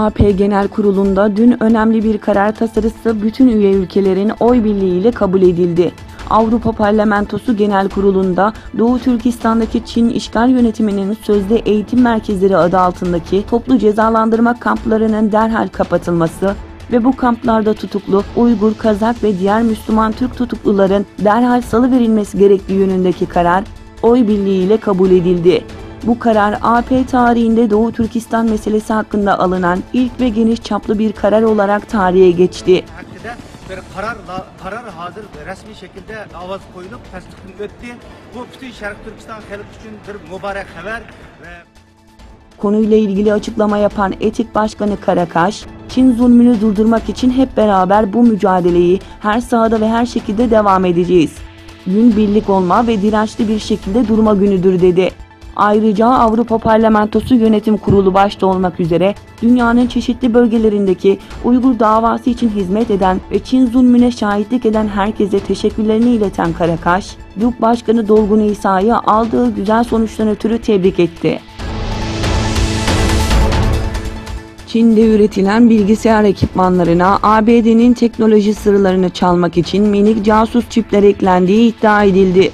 AP Genel Kurulu'nda dün önemli bir karar tasarısı bütün üye ülkelerin oy birliğiyle kabul edildi. Avrupa Parlamentosu Genel Kurulu'nda Doğu Türkistan'daki Çin işgal yönetiminin sözde eğitim merkezleri adı altındaki toplu cezalandırma kamplarının derhal kapatılması ve bu kamplarda tutuklu Uygur, Kazak ve diğer Müslüman Türk tutukluların derhal salıverilmesi gerektiği yönündeki karar oy birliğiyle kabul edildi. Bu karar AP tarihinde Doğu Türkistan meselesi hakkında alınan ilk ve geniş çaplı bir karar olarak tarihe geçti. Karar hazır resmi şekilde avaz koyulup tasdikten öttü. Bu bütün Şarkı Türkistan halkı için bir mübarek haber ve konuyla ilgili açıklama yapan Etik Başkanı Karakaş, Çin zulmünü durdurmak için hep beraber bu mücadeleyi her sahada ve her şekilde devam edeceğiz. Gün birlik olma ve dirençli bir şekilde durma günüdür dedi. Ayrıca Avrupa Parlamentosu Yönetim Kurulu başta olmak üzere dünyanın çeşitli bölgelerindeki Uygur davası için hizmet eden ve Çin zulmüne şahitlik eden herkese teşekkürlerini ileten Karakaş, DUP Başkanı Dolgun İsa'yı aldığı güzel sonuçtan ötürü tebrik etti. Çin'de üretilen bilgisayar ekipmanlarına ABD'nin teknoloji sırlarını çalmak için minik casus çipler eklendiği iddia edildi.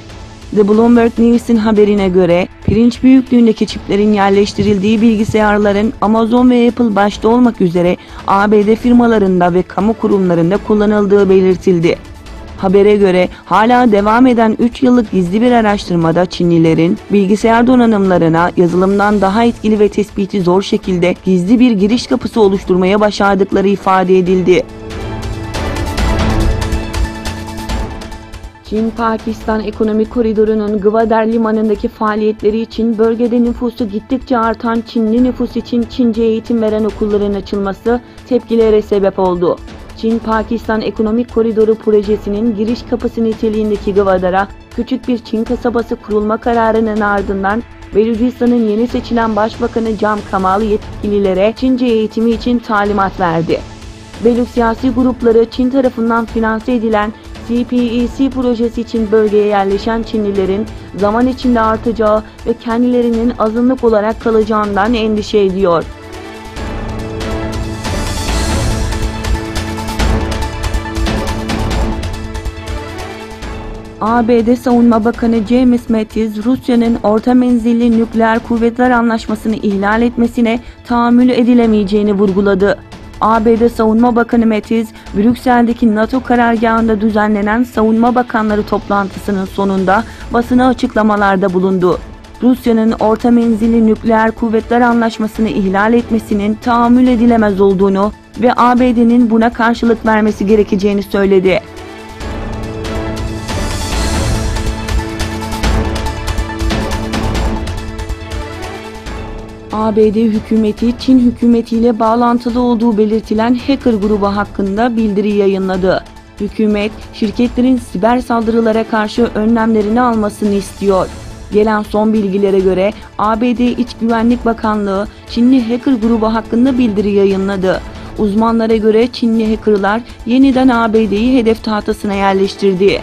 The Bloomberg News'in haberine göre pirinç büyüklüğündeki çiplerin yerleştirildiği bilgisayarların Amazon ve Apple başta olmak üzere ABD firmalarında ve kamu kurumlarında kullanıldığı belirtildi. Habere göre hala devam eden 3 yıllık gizli bir araştırmada Çinlilerin bilgisayar donanımlarına yazılımdan daha etkili ve tespiti zor şekilde gizli bir giriş kapısı oluşturmaya başardıkları ifade edildi. Çin-Pakistan Ekonomik Koridoru'nun Gwadar Limanı'ndaki faaliyetleri için bölgede nüfusu gittikçe artan Çinli nüfus için Çince eğitim veren okulların açılması tepkilere sebep oldu. Çin-Pakistan Ekonomik Koridoru projesinin giriş kapısı niteliğindeki Gwadar'a küçük bir Çin kasabası kurulma kararının ardından Belucistan'ın yeni seçilen Başbakanı Cam Kamal yetkililere Çince eğitimi için talimat verdi. Belü siyasi grupları Çin tarafından finanse edilen CPEC projesi için bölgeye yerleşen Çinlilerin zaman içinde artacağı ve kendilerinin azınlık olarak kalacağından endişe ediyor. ABD Savunma Bakanı James Mattis, Rusya'nın orta menzilli nükleer kuvvetler anlaşmasını ihlal etmesine tahammül edilemeyeceğini vurguladı. ABD Savunma Bakanı Mattis, Brüksel'deki NATO karargahında düzenlenen Savunma Bakanları toplantısının sonunda basına açıklamalarda bulundu. Rusya'nın orta menzilli nükleer kuvvetler anlaşmasını ihlal etmesinin tahammül edilemez olduğunu ve ABD'nin buna karşılık vermesi gerekeceğini söyledi. ABD hükümeti Çin hükümetiyle bağlantılı olduğu belirtilen hacker grubu hakkında bildiri yayınladı. Hükümet, şirketlerin siber saldırılara karşı önlemlerini almasını istiyor. Gelen son bilgilere göre ABD İç Güvenlik Bakanlığı Çinli hacker grubu hakkında bildiri yayınladı. Uzmanlara göre Çinli hackerlar yeniden ABD'yi hedef tahtasına yerleştirdi.